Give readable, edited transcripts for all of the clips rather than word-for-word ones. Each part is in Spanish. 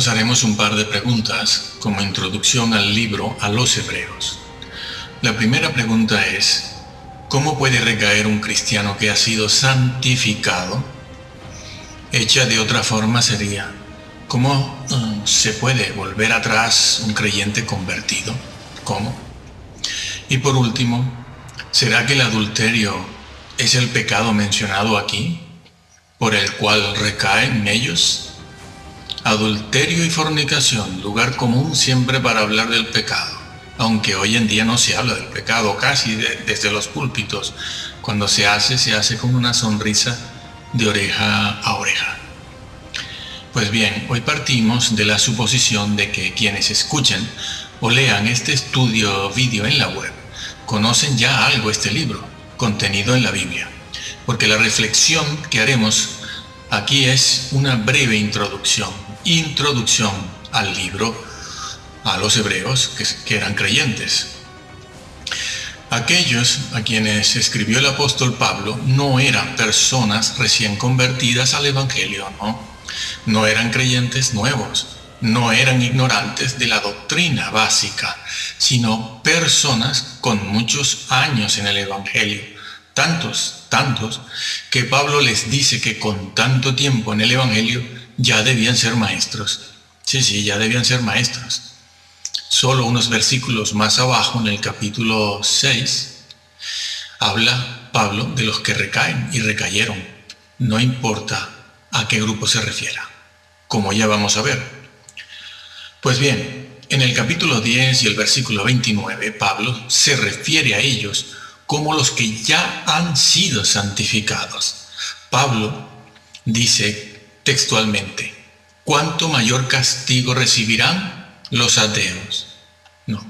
Nos haremos un par de preguntas como introducción al libro a los Hebreos. La primera pregunta es, ¿cómo puede recaer un cristiano que ha sido santificado? Hecha de otra forma sería, ¿cómo se puede volver atrás un creyente convertido? ¿Cómo? Y por último, ¿será que el adulterio es el pecado mencionado aquí, por el cual recaen ellos? Adulterio y fornicación, lugar común siempre para hablar del pecado, aunque hoy en día no se habla del pecado, casi desde los púlpitos. Cuando se hace con una sonrisa de oreja a oreja. Pues bien, hoy partimos de la suposición de que quienes escuchen o lean este estudio vídeo en la web conocen ya algo este libro, contenido en la Biblia, porque la reflexión que haremos aquí es una breve introducción al libro, a los hebreos que eran creyentes. Aquellos a quienes escribió el apóstol Pablo no eran personas recién convertidas al Evangelio, no eran creyentes nuevos, no eran ignorantes de la doctrina básica, sino personas con muchos años en el Evangelio, tantos, que Pablo les dice que con tanto tiempo en el Evangelio ya debían ser maestros. Sí, ya debían ser maestros. Solo unos versículos más abajo, en el capítulo 6, habla Pablo de los que recaen y recayeron. No importa a qué grupo se refiera, como ya vamos a ver. Pues bien, en el capítulo 10 y el versículo 29, Pablo se refiere a ellos como los que ya han sido santificados. Pablo dice textualmente, ¿cuánto mayor castigo recibirán los ateos? No.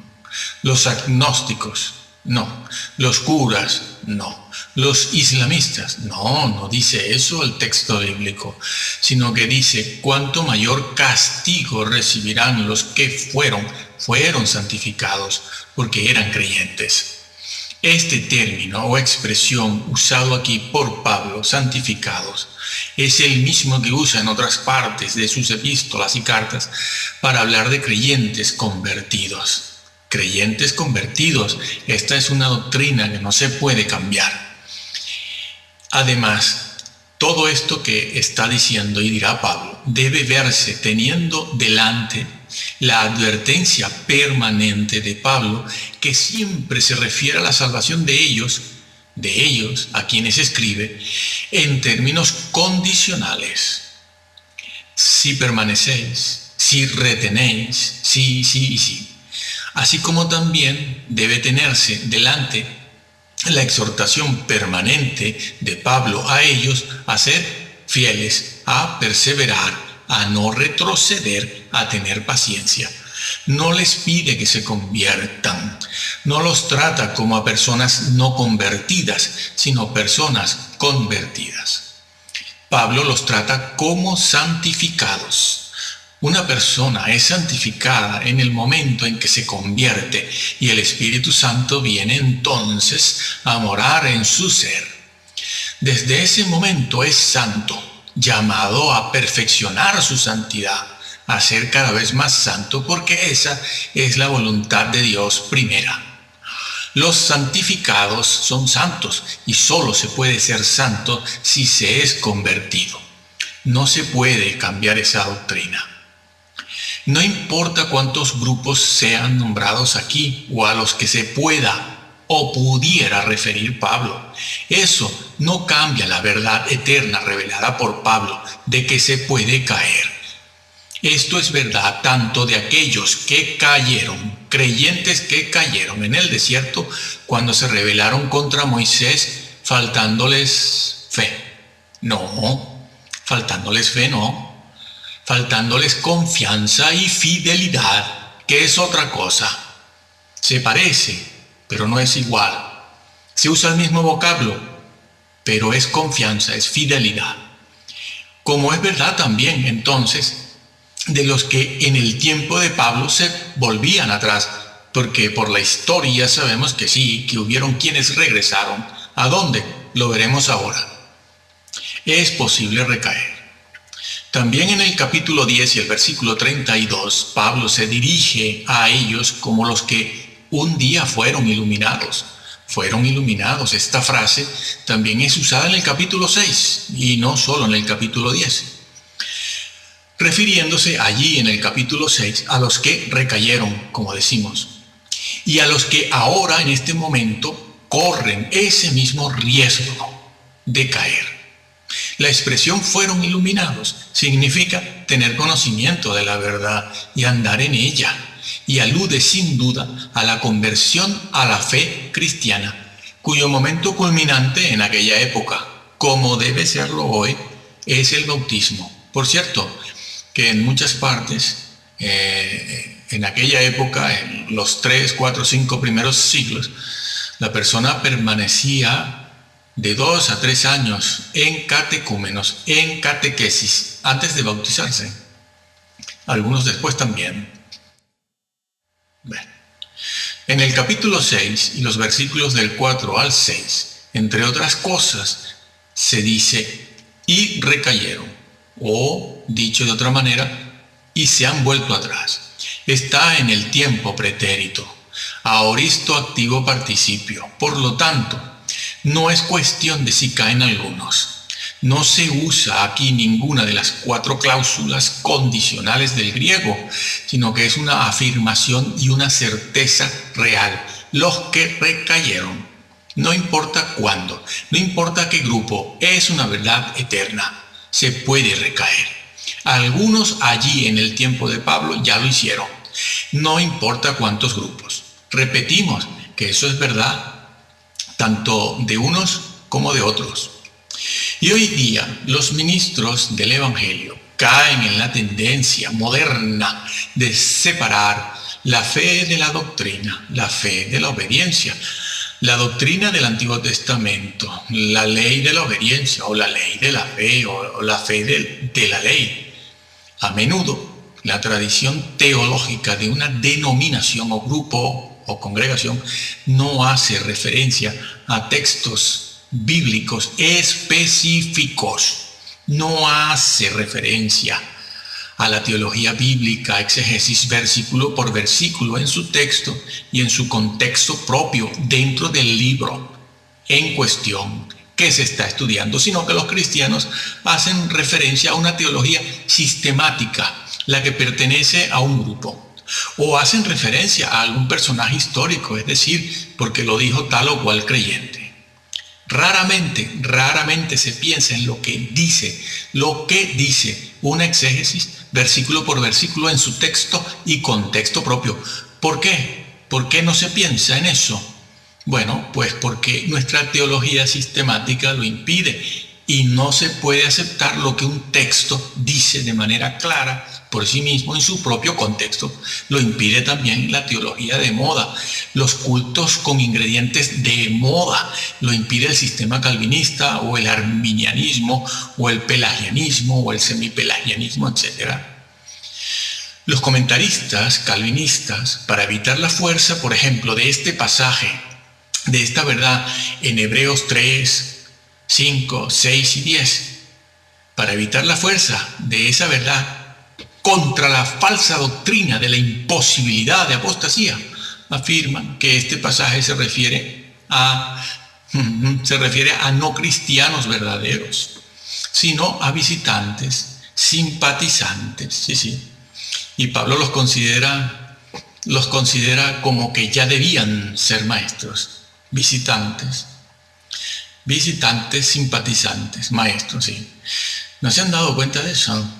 Los agnósticos, no. Los curas, no. Los islamistas, no dice eso el texto bíblico, sino que dice, ¿cuánto mayor castigo recibirán los que fueron santificados porque eran creyentes? Este término o expresión usado aquí por Pablo, santificados, es el mismo que usa en otras partes de sus epístolas y cartas para hablar de creyentes convertidos. Creyentes convertidos, esta es una doctrina que no se puede cambiar. Además, todo esto que está diciendo y dirá Pablo debe verse teniendo delante la advertencia permanente de Pablo, que siempre se refiere a la salvación de ellos a quienes escribe, en términos condicionales. Si permanecéis, si retenéis, sí. Así como también debe tenerse delante la exhortación permanente de Pablo a ellos a ser fieles, a perseverar, a no retroceder, a tener paciencia. No les pide que se conviertan, no los trata como a personas no convertidas, sino personas convertidas. Pablo los trata como santificados. Una persona es santificada en el momento en que se convierte y el Espíritu Santo viene entonces a morar en su ser. Desde ese momento es santo, llamado a perfeccionar su santidad, a ser cada vez más santo, porque esa es la voluntad de Dios primera. Los santificados son santos y solo se puede ser santo si se es convertido. No se puede cambiar esa doctrina. No importa cuántos grupos sean nombrados aquí o a los que se pueda o pudiera referir Pablo, eso no cambia la verdad eterna revelada por Pablo de que se puede caer. Esto es verdad tanto de aquellos que cayeron, creyentes que cayeron en el desierto cuando se rebelaron contra Moisés, faltándoles fe. Faltándoles confianza y fidelidad, que es otra cosa. Se parece, pero no es igual. Se usa el mismo vocablo, pero es confianza, es fidelidad. Como es verdad también, entonces, de los que en el tiempo de Pablo se volvían atrás, porque por la historia sabemos que sí, que hubieron quienes regresaron. ¿A dónde? Lo veremos ahora. Es posible recaer. También en el capítulo 10 y el versículo 32, Pablo se dirige a ellos como los que un día fueron iluminados. Fueron iluminados. Esta frase también es usada en el capítulo 6 y no solo en el capítulo 10. Refiriéndose allí en el capítulo 6 a los que recayeron, como decimos, y a los que ahora en este momento corren ese mismo riesgo de caer. La expresión fueron iluminados significa tener conocimiento de la verdad y andar en ella, y alude sin duda a la conversión a la fe cristiana, cuyo momento culminante en aquella época, como debe serlo hoy, es el bautismo. Por cierto, que en muchas partes, en aquella época, en los 3, 4, 5 primeros siglos, la persona permanecía de 2 a 3 años en catecúmenos, en catequesis, antes de bautizarse. Algunos después también. Bueno, en el capítulo 6 y los versículos del 4 al 6, entre otras cosas, se dice, y recayeron, o, dicho de otra manera, y se han vuelto atrás. Está en el tiempo pretérito, aoristo activo participio. Por lo tanto, no es cuestión de si caen algunos. No se usa aquí ninguna de las 4 cláusulas condicionales del griego, sino que es una afirmación y una certeza real. Los que recayeron, no importa cuándo, no importa qué grupo, es una verdad eterna. Se puede recaer. Algunos allí en el tiempo de Pablo ya lo hicieron. No importa cuántos grupos. Repetimos que eso es verdad, tanto de unos como de otros. Y hoy día los ministros del Evangelio caen en la tendencia moderna de separar la fe de la doctrina, la fe de la obediencia, la doctrina del Antiguo Testamento, la ley de la obediencia o la ley de la fe o la fe de la ley. A menudo la tradición teológica de una denominación o grupo o congregación no hace referencia a textos bíblicos específicos, no hace referencia a la teología bíblica, exégesis versículo por versículo en su texto y en su contexto propio dentro del libro en cuestión que se está estudiando, sino que los cristianos hacen referencia a una teología sistemática, la que pertenece a un grupo. O hacen referencia a algún personaje histórico, es decir, porque lo dijo tal o cual creyente. Raramente se piensa en lo que dice una exégesis, versículo por versículo en su texto y contexto propio. ¿Por qué? ¿Por qué no se piensa en eso? Bueno, pues porque nuestra teología sistemática lo impide y no se puede aceptar lo que un texto dice de manera clara por sí mismo en su propio contexto. Lo impide también la teología de moda, los cultos con ingredientes de moda, lo impide el sistema calvinista o el arminianismo o el pelagianismo o el semipelagianismo, etc. Los comentaristas calvinistas, para evitar la fuerza, por ejemplo, de este pasaje, de esta verdad en Hebreos 3, 5, 6 y 10, para evitar la fuerza de esa verdad contra la falsa doctrina de la imposibilidad de apostasía, afirman que este pasaje se refiere a no cristianos verdaderos, sino a visitantes, simpatizantes, sí. Y Pablo los considera como que ya debían ser maestros, visitantes, simpatizantes, maestros, sí. ¿No se han dado cuenta de eso?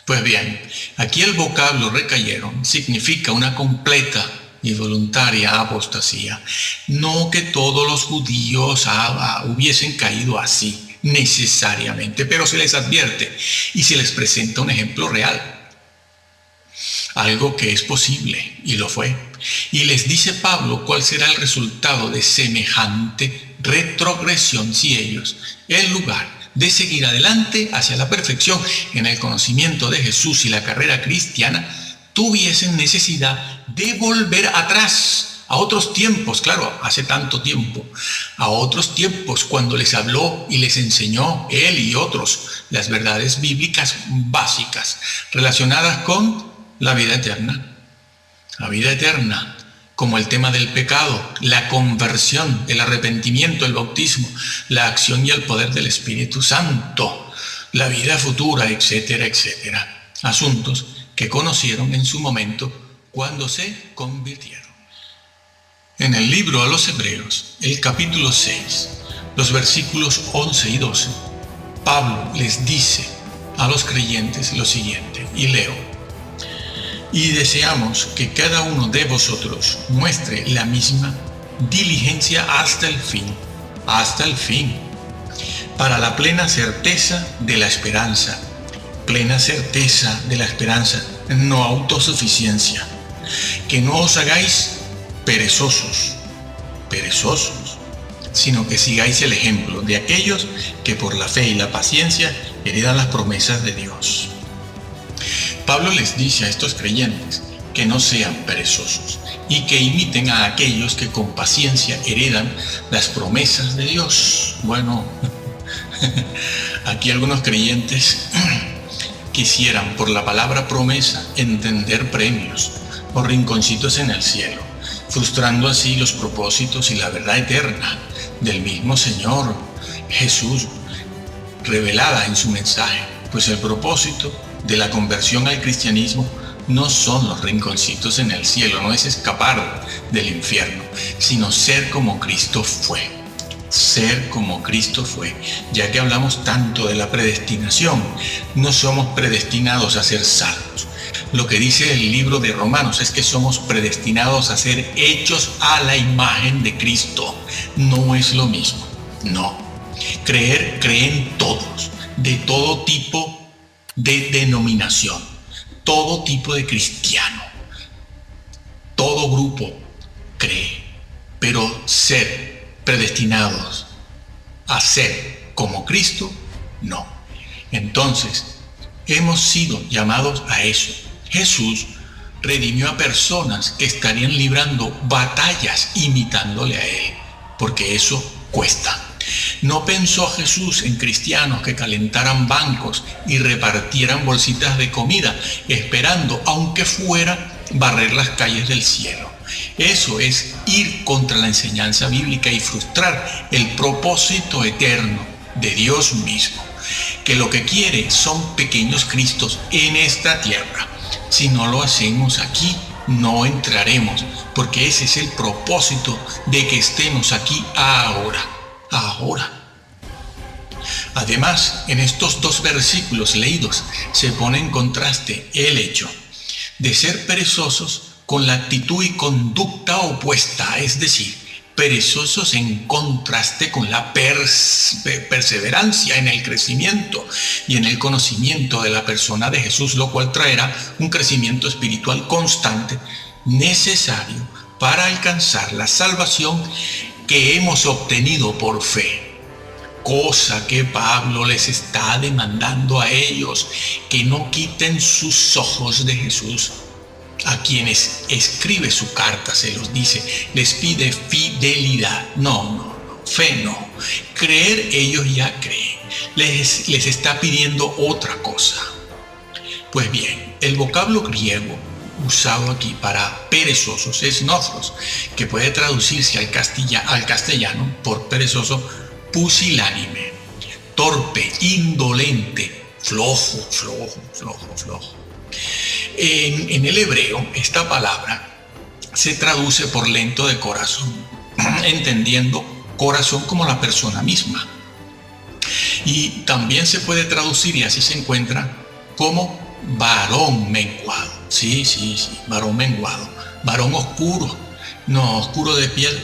Pues bien, aquí el vocablo recayeron significa una completa y voluntaria apostasía. No que todos los judíos hubiesen caído así, necesariamente, pero se les advierte y se les presenta un ejemplo real. Algo que es posible, y lo fue. Y les dice Pablo cuál será el resultado de semejante retrogresión si ellos, en lugar de seguir adelante hacia la perfección en el conocimiento de Jesús y la carrera cristiana, tuviesen necesidad de volver atrás a otros tiempos, claro, hace tanto tiempo, a otros tiempos cuando les habló y les enseñó él y otros las verdades bíblicas básicas relacionadas con la vida eterna. La vida eterna, como el tema del pecado, la conversión, el arrepentimiento, el bautismo, la acción y el poder del Espíritu Santo, la vida futura, etcétera, etcétera. Asuntos que conocieron en su momento cuando se convirtieron. En el libro a los Hebreos, el capítulo 6, los versículos 11 y 12, Pablo les dice a los creyentes lo siguiente, y leo: y deseamos que cada uno de vosotros muestre la misma diligencia hasta el fin, para la plena certeza de la esperanza, no autosuficiencia, que no os hagáis perezosos, sino que sigáis el ejemplo de aquellos que por la fe y la paciencia heredan las promesas de Dios. Pablo les dice a estos creyentes que no sean perezosos y que imiten a aquellos que con paciencia heredan las promesas de Dios. Bueno, aquí algunos creyentes quisieran por la palabra promesa entender premios o rinconcitos en el cielo, frustrando así los propósitos y la verdad eterna del mismo Señor Jesús revelada en su mensaje, pues el propósito de la conversión al cristianismo no son los rinconcitos en el cielo, no es escapar del infierno, sino ser como Cristo fue. Ser como Cristo fue. Ya que hablamos tanto de la predestinación, no somos predestinados a ser salvos. Lo que dice el libro de Romanos es que somos predestinados a ser hechos a la imagen de Cristo. No es lo mismo, no. Creen todos, de todo tipo de denominación, todo tipo de cristiano, todo grupo cree, pero ser predestinados a ser como Cristo, no. Entonces, hemos sido llamados a eso. Jesús redimió a personas que estarían librando batallas imitándole a Él, porque eso cuesta. No pensó Jesús en cristianos que calentaran bancos y repartieran bolsitas de comida, esperando, aunque fuera, barrer las calles del cielo. Eso es ir contra la enseñanza bíblica y frustrar el propósito eterno de Dios mismo, que lo que quiere son pequeños Cristos en esta tierra. Si no lo hacemos aquí, no entraremos, porque ese es el propósito de que estemos aquí ahora. Además, en estos dos versículos leídos se pone en contraste el hecho de ser perezosos con la actitud y conducta opuesta, es decir, perezosos en contraste con la perseverancia en el crecimiento y en el conocimiento de la persona de Jesús, lo cual traerá un crecimiento espiritual constante necesario para alcanzar la salvación que hemos obtenido por fe, cosa que Pablo les está demandando a ellos, que no quiten sus ojos de Jesús. A quienes escribe su carta se los dice, les pide fidelidad. No, fe no. Creer, ellos ya creen. Les está pidiendo otra cosa. Pues bien, el vocablo griego usado aquí para perezosos es nothros, que puede traducirse al castellano por perezoso, pusilánime, torpe, indolente, flojo. En el hebreo, esta palabra se traduce por lento de corazón, entendiendo corazón como la persona misma. Y también se puede traducir, y así se encuentra, como varón menguado. Sí, varón menguado, varón oscuro. No, oscuro de piel,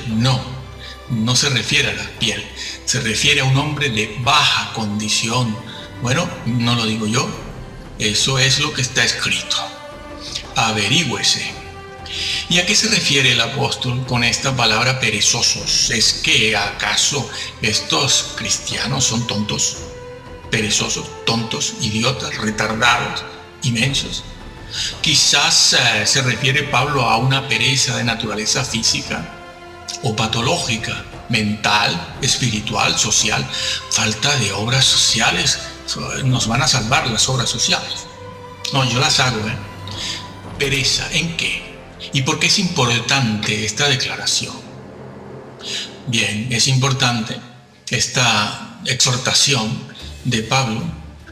no se refiere a la piel, se refiere a un hombre de baja condición. Bueno, no lo digo yo, eso es lo que está escrito. Averígüese. ¿Y a qué se refiere el apóstol con esta palabra perezosos? ¿Es que acaso estos cristianos son tontos? Perezosos, tontos, idiotas, retardados, inmensos. Quizás se refiere Pablo a una pereza de naturaleza física o patológica, mental, espiritual, social, falta de obras sociales, nos van a salvar las obras sociales. No, yo las hago, ¿Pereza en qué? ¿Y por qué es importante esta declaración? Bien, es importante esta exhortación de Pablo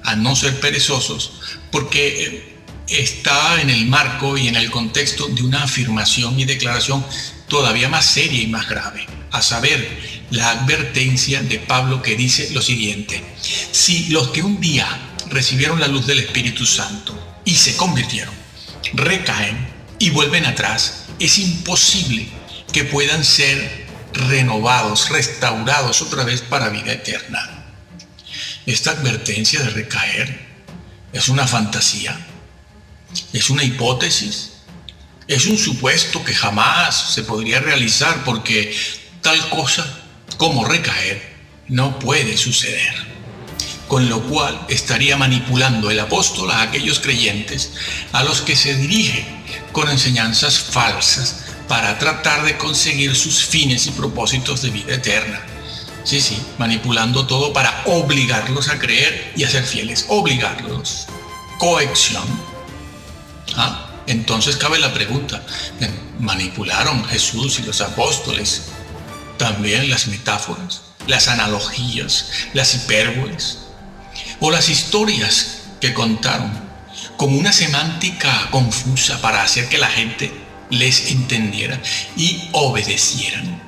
a no ser perezosos porque está en el marco y en el contexto de una afirmación y declaración todavía más seria y más grave, a saber, la advertencia de Pablo que dice lo siguiente: si los que un día recibieron la luz del Espíritu Santo y se convirtieron, recaen y vuelven atrás, es imposible que puedan ser renovados, restaurados otra vez para vida eterna. Esta advertencia de recaer es una fantasía, es una hipótesis, es un supuesto que jamás se podría realizar porque tal cosa como recaer no puede suceder. Con lo cual estaría manipulando el apóstol a aquellos creyentes a los que se dirige con enseñanzas falsas para tratar de conseguir sus fines y propósitos de vida eterna. Sí, manipulando todo para obligarlos a creer y a ser fieles. Obligarlos. Coacción. Entonces cabe la pregunta: ¿manipularon Jesús y los apóstoles también las metáforas, las analogías, las hipérboles o las historias que contaron como una semántica confusa para hacer que la gente les entendiera y obedecieran?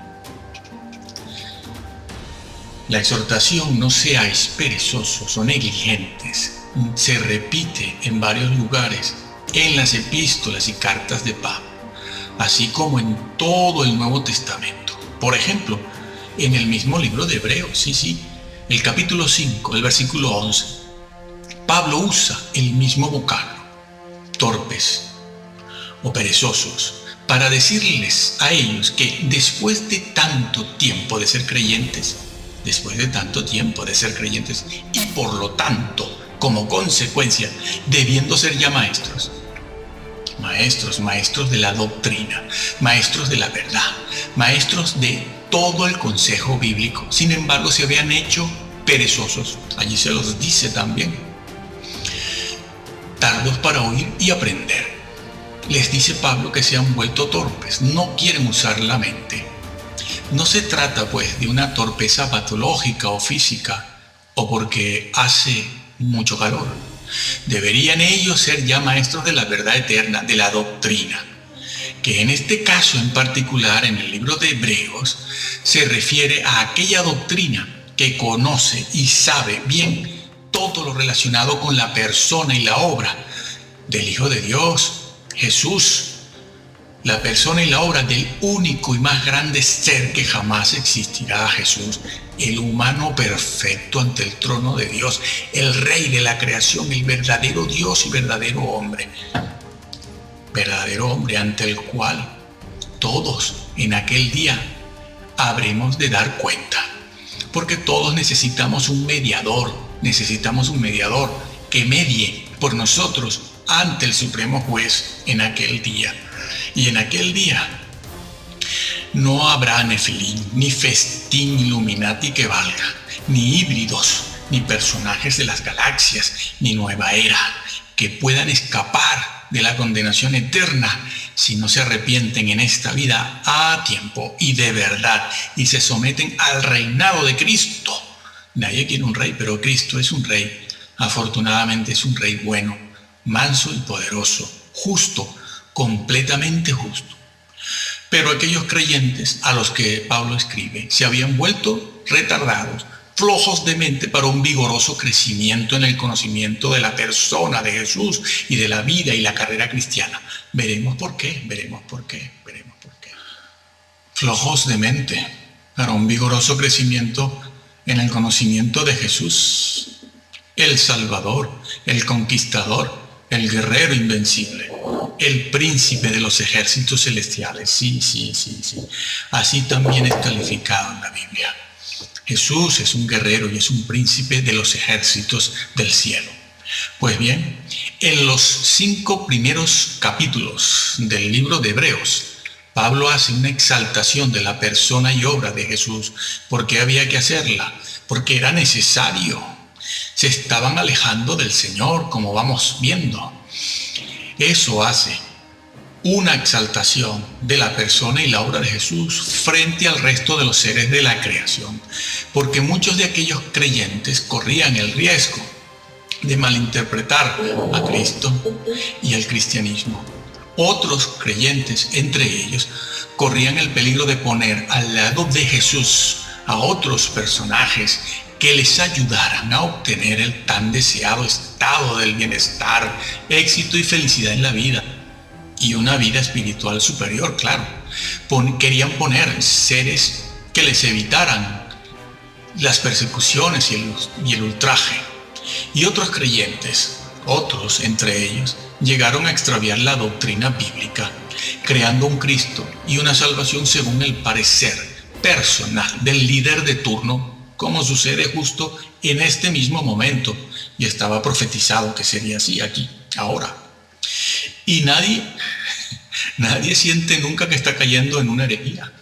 La exhortación no seáis perezosos o negligentes se repite en varios lugares en las epístolas y cartas de Pablo, así como en todo el Nuevo Testamento. Por ejemplo, en el mismo libro de Hebreos, el capítulo 5, el versículo 11, Pablo usa el mismo vocablo, torpes o perezosos, para decirles a ellos que después de tanto tiempo de ser creyentes, y por lo tanto, como consecuencia, debiendo ser ya maestros de la doctrina, maestros de la verdad, maestros de todo el consejo bíblico, sin embargo se habían hecho perezosos. Allí se los dice también: tardos para oír y aprender. Les dice Pablo que se han vuelto torpes, no quieren usar la mente. No se trata pues de una torpeza patológica o física o porque hace mucho calor. Deberían ellos ser ya maestros de la verdad eterna, de la doctrina, que en este caso en particular, en el libro de Hebreos, se refiere a aquella doctrina que conoce y sabe bien todo lo relacionado con la persona y la obra del Hijo de Dios, Jesús, la persona y la obra del único y más grande ser que jamás existirá, Jesús, el humano perfecto ante el trono de Dios, el Rey de la creación, el verdadero Dios y verdadero hombre ante el cual todos en aquel día habremos de dar cuenta, porque todos necesitamos un mediador que medie por nosotros ante el Supremo Juez en aquel día. Y en aquel día no habrá Nefilim, ni festín Illuminati que valga, ni híbridos, ni personajes de las galaxias, ni nueva era, que puedan escapar de la condenación eterna si no se arrepienten en esta vida a tiempo y de verdad y se someten al reinado de Cristo. Nadie quiere un rey, pero Cristo es un rey. Afortunadamente es un rey bueno, manso y poderoso, justo, completamente justo. Pero aquellos creyentes a los que Pablo escribe se habían vuelto retardados, flojos de mente para un vigoroso crecimiento en el conocimiento de la persona de Jesús y de la vida y la carrera cristiana. Veremos por qué. Flojos de mente para un vigoroso crecimiento en el conocimiento de Jesús, el Salvador, el Conquistador, el guerrero invencible, el príncipe de los ejércitos celestiales. Sí. Así también es calificado en la Biblia. Jesús es un guerrero y es un príncipe de los ejércitos del cielo. Pues bien, en los 5 primeros capítulos del libro de Hebreos, Pablo hace una exaltación de la persona y obra de Jesús. ¿Por qué había que hacerla? Porque era necesario. Se estaban alejando del Señor, como vamos viendo. Eso hace una exaltación de la persona y la obra de Jesús frente al resto de los seres de la creación, porque muchos de aquellos creyentes corrían el riesgo de malinterpretar a Cristo y al cristianismo. Otros creyentes, entre ellos, corrían el peligro de poner al lado de Jesús a otros personajes que les ayudaran a obtener el tan deseado estado del bienestar, éxito y felicidad en la vida, y una vida espiritual superior, claro. Querían poner seres que les evitaran las persecuciones y el ultraje. Y otros creyentes, otros entre ellos, llegaron a extraviar la doctrina bíblica, creando un Cristo y una salvación según el parecer personal del líder de turno, como sucede justo en este mismo momento, y estaba profetizado que sería así aquí, ahora. Y nadie siente nunca que está cayendo en una herejía.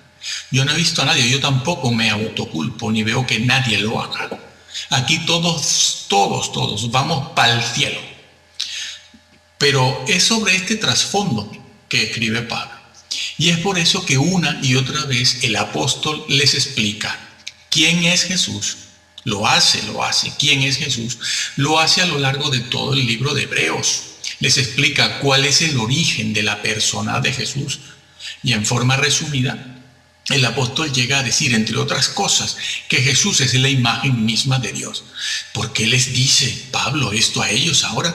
Yo no he visto a nadie, yo tampoco me autoculpo, ni veo que nadie lo haga. Aquí todos vamos para el cielo. Pero es sobre este trasfondo que escribe Pablo. Y es por eso que una y otra vez el apóstol les explica quién es Jesús. Lo hace. ¿Quién es Jesús? Lo hace a lo largo de todo el libro de Hebreos. Les explica cuál es el origen de la persona de Jesús. Y en forma resumida, el apóstol llega a decir, entre otras cosas, que Jesús es la imagen misma de Dios. ¿Por qué les dice Pablo esto a ellos ahora?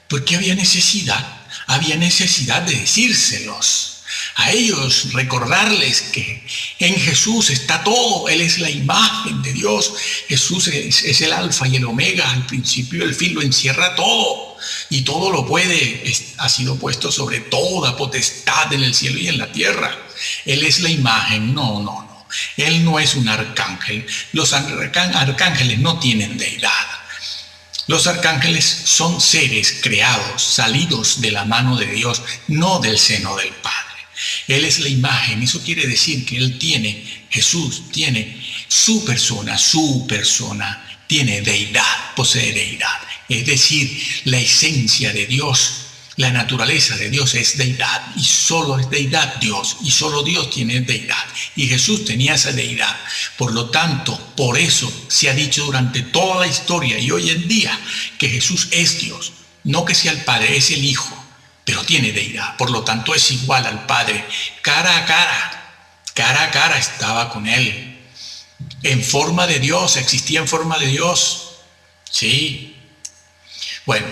Porque había necesidad de decírselos. A ellos recordarles que en Jesús está todo. Él es la imagen de Dios. Jesús es el alfa y el omega, el principio y el fin, lo encierra todo. Y todo lo puede, ha sido puesto sobre toda potestad en el cielo y en la tierra. Él es la imagen, no. Él no es un arcángel. Los arcángeles no tienen deidad. Los arcángeles son seres creados, salidos de la mano de Dios, no del seno del Padre. Él es la imagen. Eso quiere decir que Jesús tiene su persona, tiene deidad, posee deidad. Es decir, la esencia de Dios, la naturaleza de Dios es deidad, y solo es deidad Dios, y solo Dios tiene deidad. Y Jesús tenía esa deidad. Por lo tanto, por eso se ha dicho durante toda la historia y hoy en día que Jesús es Dios. No que sea el Padre, es el Hijo, pero tiene deidad. Por lo tanto, es igual al Padre. Cara a cara estaba con Él. En forma de Dios, existía en forma de Dios. Sí. Bueno,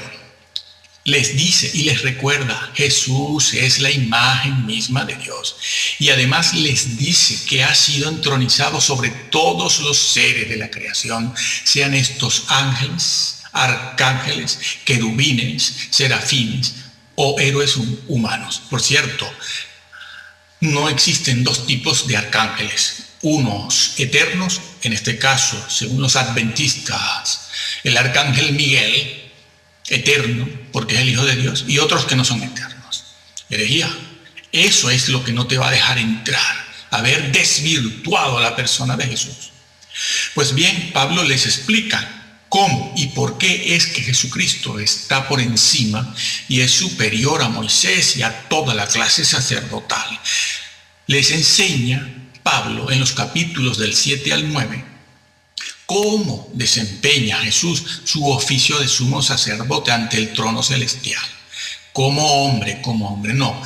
les dice y les recuerda, Jesús es la imagen misma de Dios. Y además les dice que ha sido entronizado sobre todos los seres de la creación, sean estos ángeles, arcángeles, querubines, serafines o héroes humanos. Por cierto, no existen dos tipos de arcángeles, unos eternos, en este caso, según los adventistas, el arcángel Miguel, eterno, porque es el Hijo de Dios, y otros que no son eternos. Herejía. Eso es lo que no te va a dejar entrar, haber desvirtuado a la persona de Jesús. Pues bien, Pablo les explica cómo y por qué es que Jesucristo está por encima y es superior a Moisés y a toda la clase sacerdotal. Les enseña Pablo en los capítulos del 7 al 9 cómo desempeña Jesús su oficio de sumo sacerdote ante el trono celestial. Como hombre, no.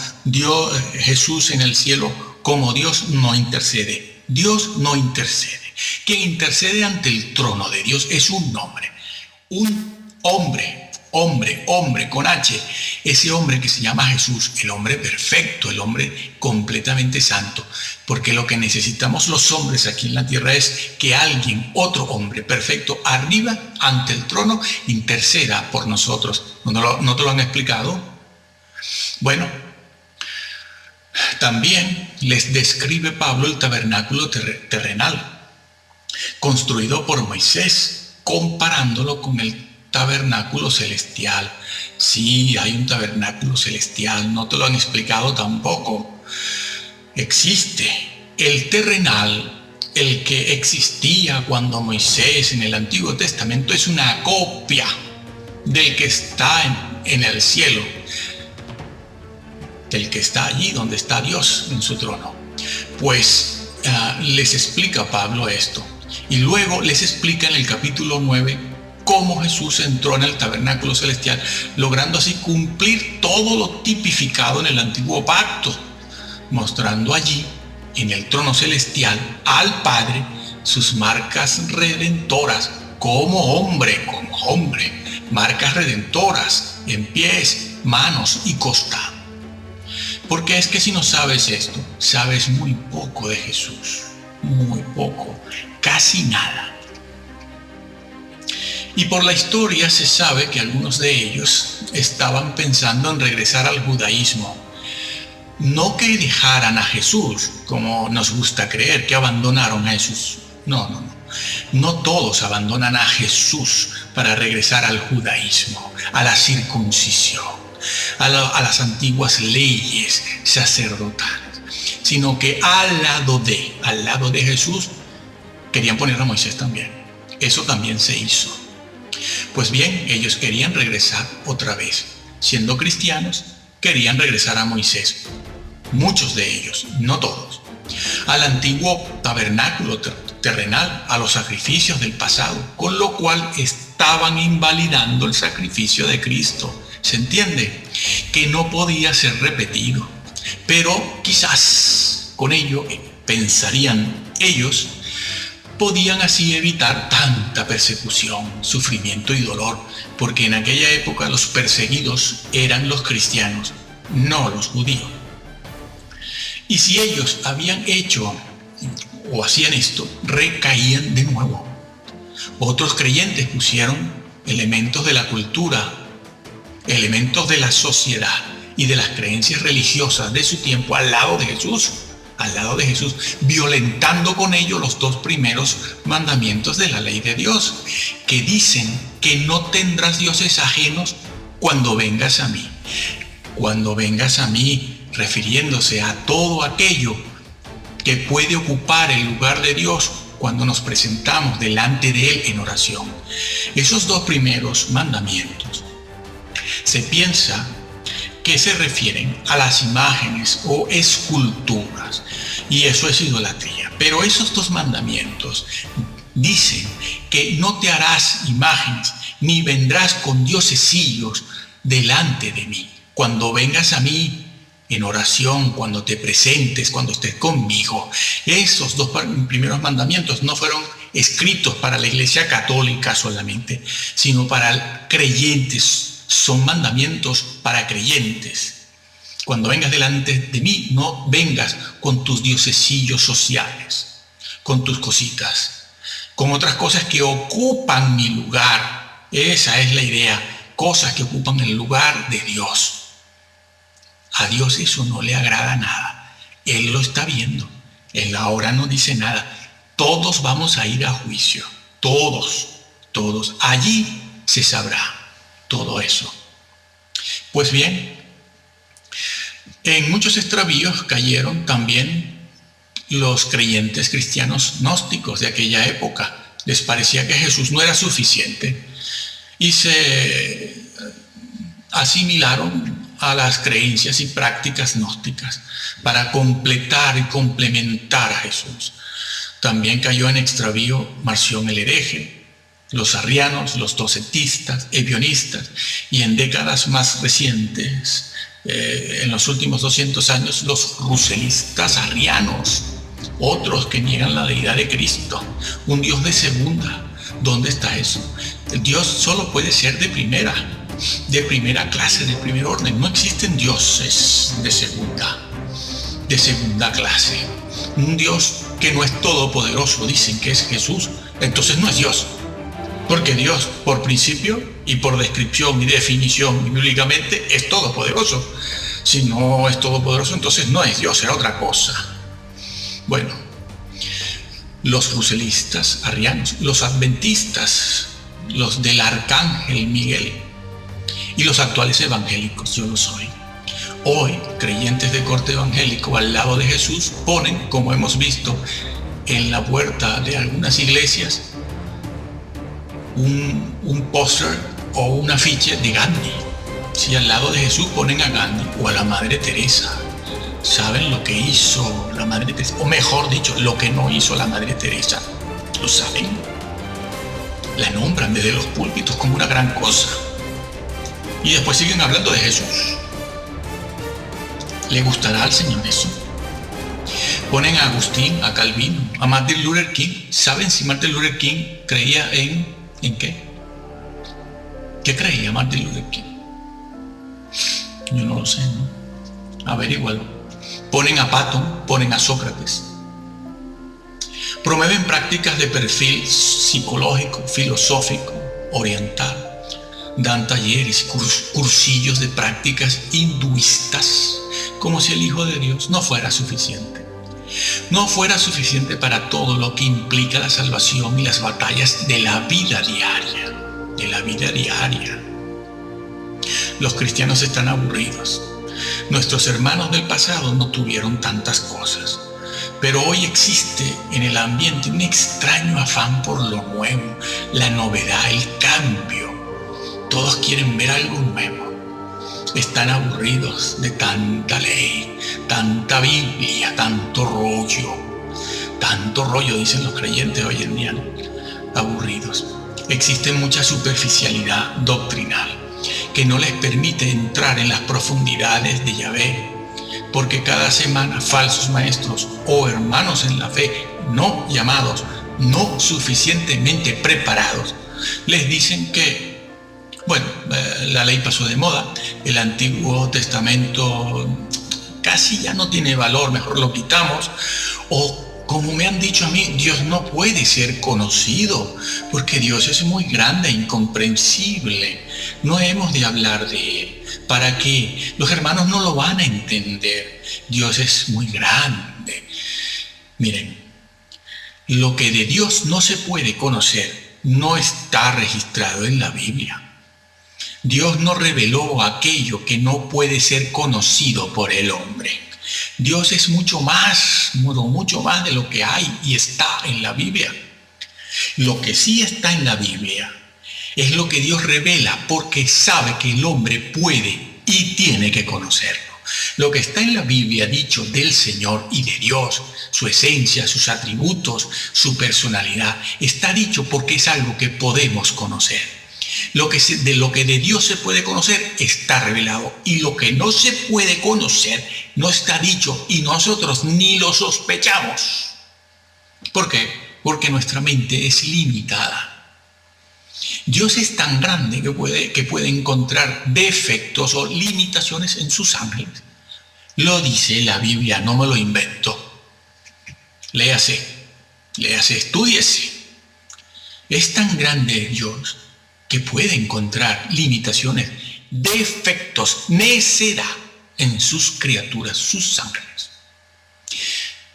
Jesús en el cielo, como Dios, no intercede. Dios no intercede. Quien intercede ante el trono de Dios es un hombre con H, ese hombre que se llama Jesús, el hombre perfecto, el hombre completamente santo, porque lo que necesitamos los hombres aquí en la tierra es que alguien, otro hombre perfecto, arriba, ante el trono, interceda por nosotros. ¿No te lo han explicado? Bueno, también les describe Pablo el tabernáculo terrenal, construido por Moisés, comparándolo con el tabernáculo celestial. Sí, hay un tabernáculo celestial, no te lo han explicado tampoco. Existe. El terrenal el que existía cuando Moisés en el Antiguo Testamento es una copia del que está en el cielo, del que está allí donde está Dios en su trono. Pues les explica Pablo esto, y luego les explica en el capítulo 9 cómo Jesús entró en el tabernáculo celestial, logrando así cumplir todo lo tipificado en el antiguo pacto, mostrando allí en el trono celestial al Padre sus marcas redentoras como hombre, marcas redentoras en pies, manos y costado. Porque es que si no sabes esto, sabes muy poco de Jesús, muy poco, casi nada. Y por la historia se sabe que algunos de ellos estaban pensando en regresar al judaísmo. No que dejaran a Jesús, como nos gusta creer, que abandonaron a Jesús. No. No todos abandonan a Jesús para regresar al judaísmo, a la circuncisión, a las antiguas leyes sacerdotales, sino que al lado de Jesús querían poner a Moisés también. Eso también se hizo. Pues bien, ellos querían regresar otra vez. Siendo cristianos, querían regresar a Moisés. Muchos de ellos, no todos, al antiguo tabernáculo terrenal, a los sacrificios del pasado, con lo cual estaban invalidando el sacrificio de Cristo. ¿Se entiende? Que no podía ser repetido. Pero quizás con ello, pensarían ellos, podían así evitar tanta persecución, sufrimiento y dolor, porque en aquella época los perseguidos eran los cristianos, no los judíos. Y si ellos habían hecho o hacían esto, recaían de nuevo. Otros creyentes pusieron elementos de la cultura, elementos de la sociedad y de las creencias religiosas de su tiempo al lado de Jesús, violentando con ello los 2 primeros mandamientos de la ley de Dios, que dicen que no tendrás dioses ajenos cuando vengas a mí. Cuando vengas a mí, refiriéndose a todo aquello que puede ocupar el lugar de Dios cuando nos presentamos delante de Él en oración. Esos 2 primeros mandamientos se piensa que se refieren a las imágenes o esculturas, y eso es idolatría. Pero esos 2 mandamientos dicen que no te harás imágenes, ni vendrás con diosesillos delante de mí. Cuando vengas a mí en oración, cuando te presentes, cuando estés conmigo. Esos 2 primeros mandamientos no fueron escritos para la Iglesia Católica solamente, sino para creyentes. Son mandamientos para creyentes. Cuando vengas delante de mí, no vengas con tus diosesillos sociales, con tus cositas, con otras cosas que ocupan mi lugar. Esa es la idea, cosas que ocupan el lugar de Dios. A Dios eso no le agrada nada. Él lo está viendo. Él ahora no dice nada. Todos vamos a ir a juicio. Todos. Allí se sabrá todo eso. Pues bien, en muchos extravíos cayeron también los creyentes cristianos gnósticos de aquella época. Les parecía que Jesús no era suficiente y se asimilaron a las creencias y prácticas gnósticas para completar y complementar a Jesús. También cayó en extravío Marción el hereje, los arrianos, los docetistas, ebionistas, y en décadas más recientes, en los últimos 200 años, los ruselistas arrianos, otros que niegan la deidad de Cristo, un Dios de segunda. ¿Dónde está eso? El Dios solo puede ser de primera clase, de primer orden. No existen dioses de segunda clase. Un Dios que no es todopoderoso, dicen que es Jesús, entonces no es Dios. Porque Dios, por principio y por descripción y definición y bíblicamente, es todopoderoso. Si no es todopoderoso, entonces no es Dios, era otra cosa. Bueno, los ruselistas arrianos, los adventistas, los del arcángel Miguel y los actuales evangélicos, yo lo soy. Hoy, creyentes de corte evangélico al lado de Jesús ponen, como hemos visto, en la puerta de algunas iglesias un póster o un afiche de Gandhi. Si al lado de Jesús ponen a Gandhi o a la Madre Teresa, ¿saben lo que hizo la Madre Teresa? O mejor dicho, lo que no hizo la Madre Teresa. ¿Lo saben? La nombran desde los púlpitos como una gran cosa. Y después siguen hablando de Jesús. ¿Le gustará al Señor eso? Ponen a Agustín, a Calvino, a Martin Luther King. ¿Saben si Martin Luther King creía en qué? ¿Qué creía Martin Luther King? Yo no lo sé, ¿no? Averígualo. Ponen a Patton, ponen a Sócrates. Promueven prácticas de perfil psicológico, filosófico, oriental. Dan talleres, cursillos de prácticas hinduistas, como si el Hijo de Dios no fuera suficiente. No fuera suficiente para todo lo que implica la salvación y las batallas de la vida diaria. De la vida diaria. Los cristianos están aburridos. Nuestros hermanos del pasado no tuvieron tantas cosas. Pero hoy existe en el ambiente un extraño afán por lo nuevo, la novedad, el cambio. Todos quieren ver algo nuevo. Están aburridos de tanta ley, tanta Biblia, tanto rollo. Tanto rollo, dicen los creyentes hoy en día, ¿no? Aburridos. Existe mucha superficialidad doctrinal que no les permite entrar en las profundidades de Yahvé, porque cada semana falsos maestros o hermanos en la fe no llamados, no suficientemente preparados, les dicen que, bueno, la ley pasó de moda, el Antiguo Testamento casi ya no tiene valor, mejor lo quitamos, o como me han dicho a mí, Dios no puede ser conocido, porque Dios es muy grande e incomprensible. No hemos de hablar de Él. ¿Para qué? Los hermanos no lo van a entender. Dios es muy grande. Miren, lo que de Dios no se puede conocer no está registrado en la Biblia. Dios no reveló aquello que no puede ser conocido por el hombre. Dios es mucho más de lo que hay y está en la Biblia. Lo que sí está en la Biblia es lo que Dios revela porque sabe que el hombre puede y tiene que conocerlo. Lo que está en la Biblia dicho del Señor y de Dios, su esencia, sus atributos, su personalidad, está dicho porque es algo que podemos conocer. De lo que de Dios se puede conocer está revelado, y lo que no se puede conocer no está dicho y nosotros ni lo sospechamos. ¿Por qué? Porque nuestra mente es limitada. Dios es tan grande que puede encontrar defectos o limitaciones en sus ángeles. Lo dice la Biblia, no me lo invento. Léase, estúdiese. Es tan grande Dios que puede encontrar limitaciones, defectos, necedad en sus criaturas, sus ángeles.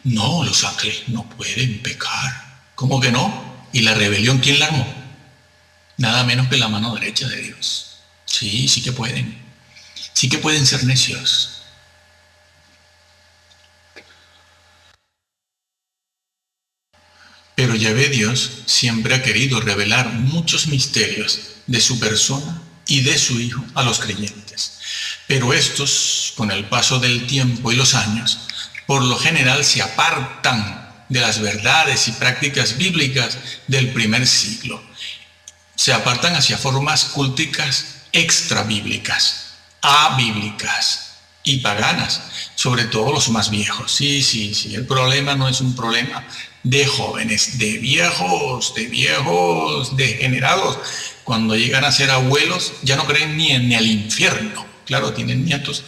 No, los ángeles no pueden pecar. ¿Cómo que no? ¿Y la rebelión quién la armó? Nada menos que la mano derecha de Dios. Sí, sí que pueden. Sí que pueden ser necios. Pero Yahvé Dios siempre ha querido revelar muchos misterios de su persona y de su Hijo a los creyentes. Pero estos, con el paso del tiempo y los años, por lo general se apartan de las verdades y prácticas bíblicas del primer siglo. Se apartan hacia formas culticas extrabíblicas, abíblicas y paganas, sobre todo los más viejos. Sí, el problema no es un problema de jóvenes, de viejos degenerados. Cuando llegan a ser abuelos ya no creen ni en el infierno. Claro, tienen nietos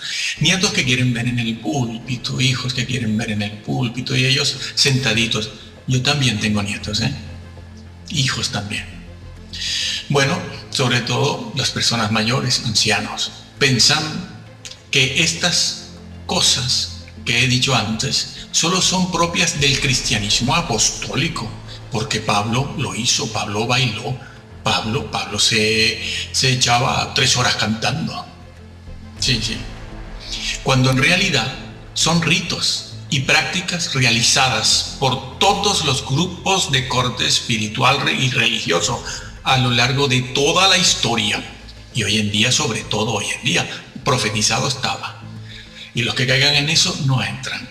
que quieren ver en el púlpito, hijos que quieren ver en el púlpito, y ellos sentaditos. Yo también tengo nietos, hijos también. Bueno, sobre todo las personas mayores, ancianos, pensan que estas cosas que he dicho antes solo son propias del cristianismo apostólico, porque Pablo lo hizo, Pablo bailó, Pablo se echaba 3 horas cantando. Sí. Cuando en realidad son ritos y prácticas realizadas por todos los grupos de corte espiritual y religioso a lo largo de toda la historia. Y hoy en día, sobre todo hoy en día, profetizado estaba. Y los que caigan en eso no entran,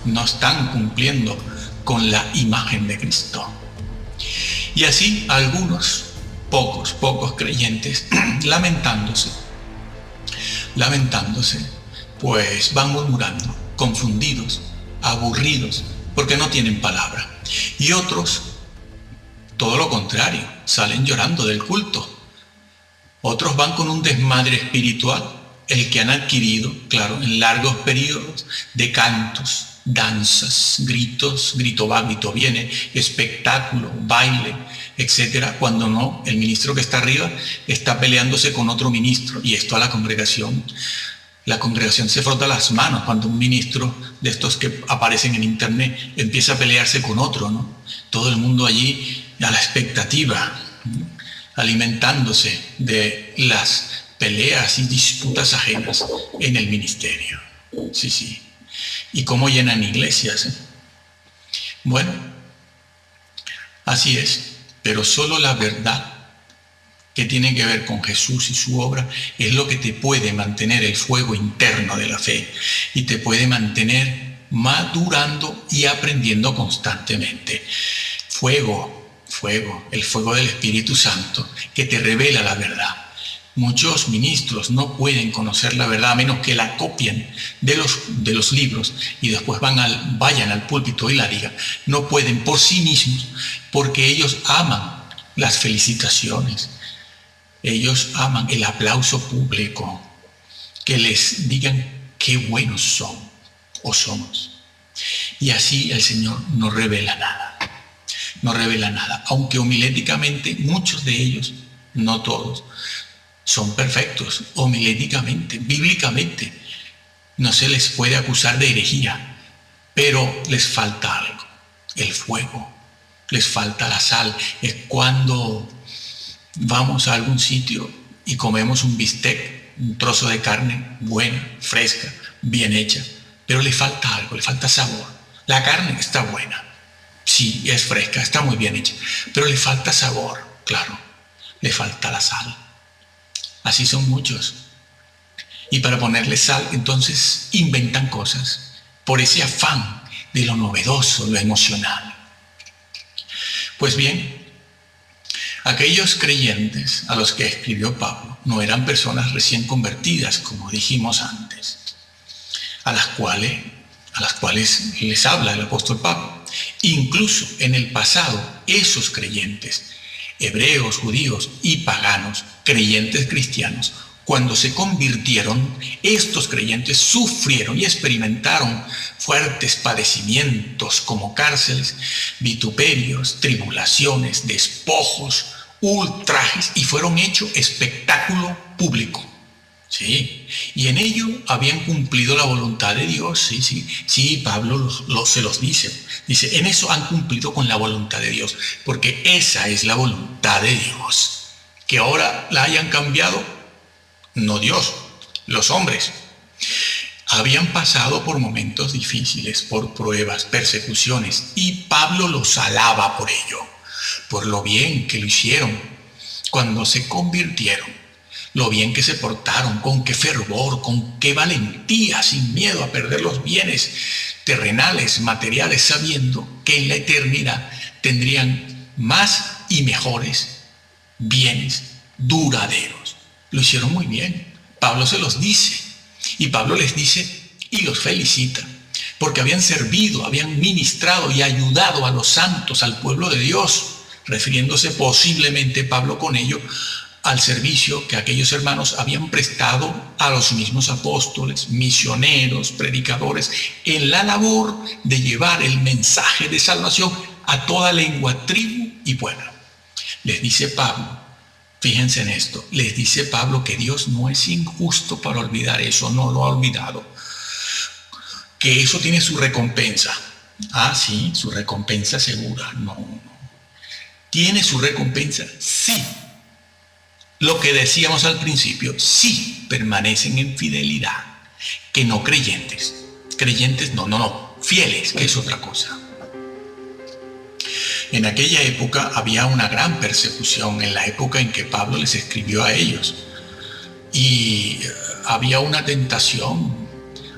no están cumpliendo con la imagen de Cristo. Y así algunos, pocos creyentes, lamentándose, pues van murmurando, confundidos, aburridos, porque no tienen palabra. Y otros, todo lo contrario, salen llorando del culto. Otros van con un desmadre espiritual, el que han adquirido, claro, en largos periodos de cantos, danzas, gritos, grito va, grito viene, espectáculo, baile, etcétera, cuando no, el ministro que está arriba está peleándose con otro ministro, y esto a la congregación se frota las manos cuando un ministro de estos que aparecen en internet empieza a pelearse con otro, ¿no? Todo el mundo allí a la expectativa, ¿no? Alimentándose de las peleas y disputas ajenas en el ministerio. Sí. Y cómo llenan iglesias, ¿eh? Bueno, así es, pero solo la verdad que tiene que ver con Jesús y su obra es lo que te puede mantener el fuego interno de la fe y te puede mantener madurando y aprendiendo constantemente. El fuego del Espíritu Santo que te revela la verdad. Muchos ministros no pueden conocer la verdad a menos que la copien de los libros y después vayan al púlpito y la digan. No pueden por sí mismos porque ellos aman las felicitaciones. Ellos aman el aplauso público, que les digan qué buenos son o somos. Y así el Señor no revela nada, aunque homiléticamente muchos de ellos, no todos, son perfectos, homiléticamente, bíblicamente. No se les puede acusar de herejía, pero les falta algo, el fuego, les falta la sal. Es cuando vamos a algún sitio y comemos un bistec, un trozo de carne buena, fresca, bien hecha, pero le falta algo, le falta sabor. La carne está buena, sí, es fresca, está muy bien hecha, pero le falta sabor, claro, le falta la sal. Así son muchos. Y para ponerle sal, entonces inventan cosas por ese afán de lo novedoso, lo emocional. Pues bien, aquellos creyentes a los que escribió Pablo no eran personas recién convertidas, como dijimos antes, a las cuales les habla el apóstol Pablo. Incluso en el pasado, esos creyentes, hebreos, judíos y paganos, creyentes cristianos, cuando se convirtieron, estos creyentes sufrieron y experimentaron fuertes padecimientos como cárceles, vituperios, tribulaciones, despojos, ultrajes, y fueron hechos espectáculo público. Sí, y en ello habían cumplido la voluntad de Dios. Sí, Pablo se los dice, en eso han cumplido con la voluntad de Dios, porque esa es la voluntad de Dios. Que ahora la hayan cambiado, no Dios, los hombres. Habían pasado por momentos difíciles, por pruebas, persecuciones, y Pablo los alaba por ello, por lo bien que lo hicieron cuando se convirtieron, lo bien que se portaron, con qué fervor, con qué valentía, sin miedo a perder los bienes terrenales, materiales, sabiendo que en la eternidad tendrían más y mejores bienes duraderos. Lo hicieron muy bien. Pablo se los dice, y Pablo les dice y los felicita, porque habían servido, habían ministrado y ayudado a los santos, al pueblo de Dios, refiriéndose posiblemente Pablo con ello al servicio que aquellos hermanos habían prestado a los mismos apóstoles, misioneros, predicadores, en la labor de llevar el mensaje de salvación a toda lengua, tribu y pueblo. Les dice Pablo, fíjense en esto, les dice Pablo que Dios no es injusto para olvidar eso, no lo ha olvidado, que eso tiene su recompensa. Ah, sí, su recompensa segura. No. ¿Tiene su recompensa? Sí. Lo que decíamos al principio, sí permanecen en fidelidad, que no creyentes creyentes, no, fieles, que es otra cosa. En aquella época había una gran persecución, en la época en que Pablo les escribió a ellos. Y había una tentación